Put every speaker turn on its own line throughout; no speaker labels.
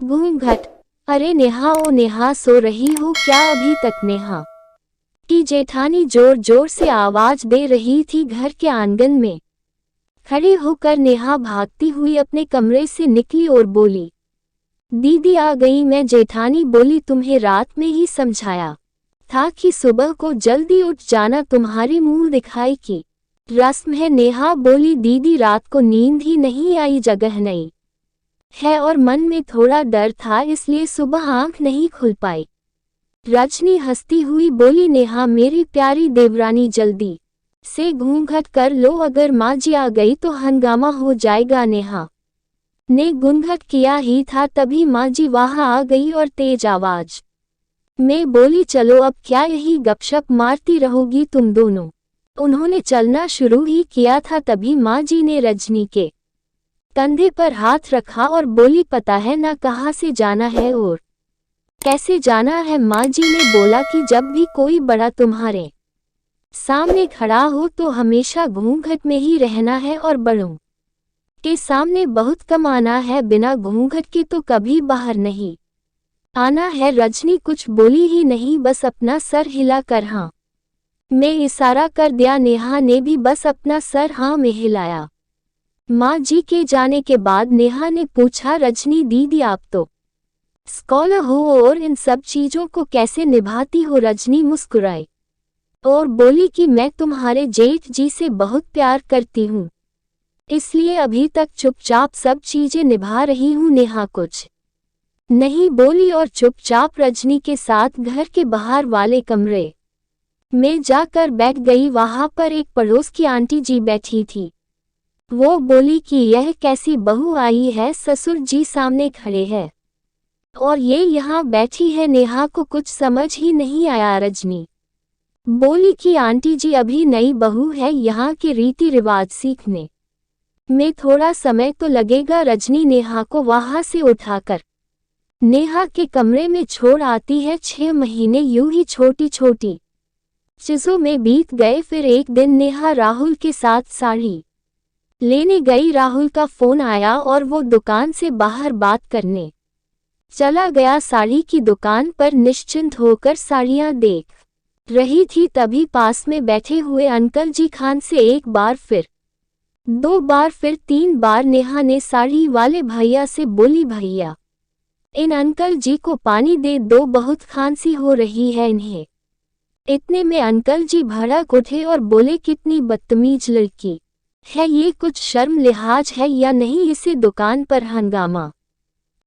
घूंघट। अरे नेहा, ओ नेहा, सो रही हो क्या अभी तक? नेहा की जेठानी जोर जोर से आवाज दे रही थी। घर के आंगन में खड़ी होकर नेहा भागती हुई अपने कमरे से निकली और बोली, दीदी आ गई मैं। जेठानी बोली, तुम्हें रात में ही समझाया था कि सुबह को जल्दी उठ जाना, तुम्हारी मुंह दिखाई की रस्म है। नेहा बोली, दीदी रात को नींद ही नहीं आई, जगह नहीं है और मन में थोड़ा डर था, इसलिए सुबह आंख नहीं खुल पाई। रजनी हंसती हुई बोली, नेहा मेरी प्यारी देवरानी, जल्दी से घूंघट कर लो, अगर माँ जी आ गई तो हंगामा हो जाएगा। नेहा ने घूंघट किया ही था तभी माँ जी वहां आ गई और तेज आवाज में बोली, चलो अब क्या यही गपशप मारती रहोगी तुम दोनों। उन्होंने चलना शुरू ही किया था तभी माँ जी ने रजनी के कंधे पर हाथ रखा और बोली, पता है ना कहाँ से जाना है और कैसे जाना है? माँ जी ने बोला कि जब भी कोई बड़ा तुम्हारे सामने खड़ा हो तो हमेशा घूंघट में ही रहना है और बड़ों के सामने बहुत कम आना है, बिना घूंघट के तो कभी बाहर नहीं आना है। रजनी कुछ बोली ही नहीं, बस अपना सर हिला कर हाँ में इशारा कर दिया। नेहा ने भी बस अपना सर हाँ में हिलाया। माँ जी के जाने के बाद नेहा ने पूछा, रजनी दीदी आप तो स्कॉलर हो और इन सब चीजों को कैसे निभाती हो? रजनी मुस्कुराई और बोली कि मैं तुम्हारे जेठ जी से बहुत प्यार करती हूँ, इसलिए अभी तक चुपचाप सब चीजें निभा रही हूँ। नेहा कुछ नहीं बोली और चुपचाप रजनी के साथ घर के बाहर वाले कमरे में जाकर बैठ गई। वहां पर एक पड़ोस की आंटी जी बैठी थी। वो बोली कि यह कैसी बहू आई है, ससुर जी सामने खड़े हैं और ये यहाँ बैठी है। नेहा को कुछ समझ ही नहीं आया। रजनी बोली कि आंटी जी अभी नई बहू है, यहाँ के रीति रिवाज सीखने में थोड़ा समय तो लगेगा। रजनी नेहा को वहां से उठाकर नेहा के कमरे में छोड़ आती है। 6 महीने यूं ही छोटी छोटी चीजों में बीत गए। फिर एक दिन नेहा राहुल के साथ साड़ी लेने गई। राहुल का फोन आया और वो दुकान से बाहर बात करने चला गया। साड़ी की दुकान पर निश्चिंत होकर साड़ियां देख रही थी, तभी पास में बैठे हुए अंकल जी खान से एक बार फिर 2 बार फिर 3 बार नेहा ने साड़ी वाले भैया से बोली, भैया इन अंकल जी को पानी दे दो, बहुत खांसी हो रही है इन्हें। इतने में अंकल जी भड़क उठे और बोले, कितनी बदतमीज लड़की है ये, कुछ शर्म लिहाज है या नहीं, इसे दुकान पर हंगामा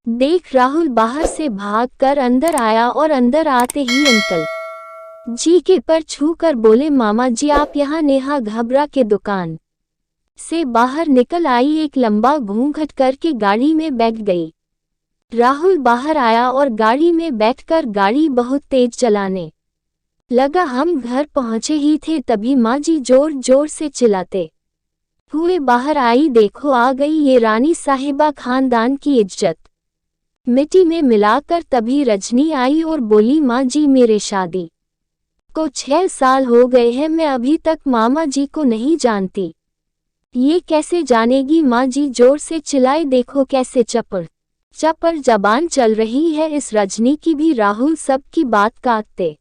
देख राहुल बाहर से भागकर अंदर आया और अंदर आते ही अंकल जी के पर छू कर बोले, मामा जी आप यहाँ। नेहा घबरा के दुकान से बाहर निकल आई, एक लंबा घूंघट करके गाड़ी में बैठ गई। राहुल बाहर आया और गाड़ी में बैठकर गाड़ी बहुत तेज चलाने लगा। हम घर पहुंचे ही थे तभी माँ जी जोर जोर से चिल्लाते हुए बाहर आई, देखो आ गई ये रानी साहिबा, खानदान की इज्जत मिट्टी में मिलाकर। तभी रजनी आई और बोली, माँ जी मेरे शादी को 6 साल हो गए हैं, मैं अभी तक मामा जी को नहीं जानती। ये कैसे जानेगी? माँ जी जोर से चिल्लाई, देखो कैसे चपड़ चपड़ जबान चल रही है इस रजनी की भी। राहुल सबकी बात काटते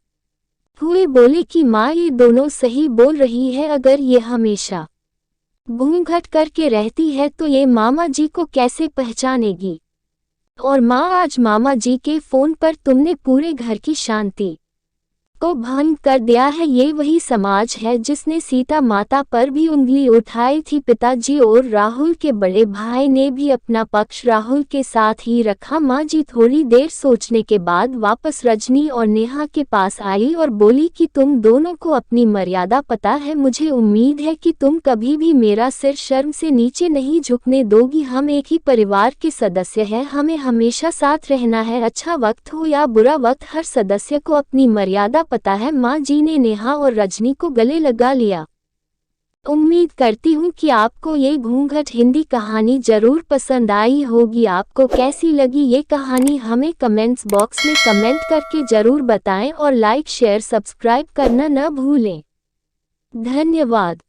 हुए बोले कि माँ ये दोनों सही बोल रही है, अगर ये हमेशा घूंघट करके रहती है तो ये मामा जी को कैसे पहचानेगी? और माँ आज मामा जी के फोन पर तुमने पूरे घर की शांति को भंग कर दिया है। ये वही समाज है जिसने सीता माता पर भी उंगली उठाई थी। पिताजी और राहुल के बड़े भाई ने भी अपना पक्ष राहुल के साथ ही रखा। माँ जी थोड़ी देर सोचने के बाद वापस रजनी और नेहा के पास आई और बोली कि तुम दोनों को अपनी मर्यादा पता है, मुझे उम्मीद है कि तुम कभी भी मेरा सिर शर्म से नीचे नहीं झुकने दोगी। हम एक ही परिवार के सदस्य हैं, हमें हमेशा साथ रहना है, अच्छा वक्त हो या बुरा वक्त, हर सदस्य को अपनी मर्यादा पता है। माँ जी ने नेहा और रजनी को गले लगा लिया। उम्मीद करती हूँ कि आपको ये घूंघट हिंदी कहानी जरूर पसंद आई होगी। आपको कैसी लगी ये कहानी हमें कमेंट्स बॉक्स में कमेंट करके जरूर बताएं और लाइक शेयर सब्सक्राइब करना न भूलें। धन्यवाद।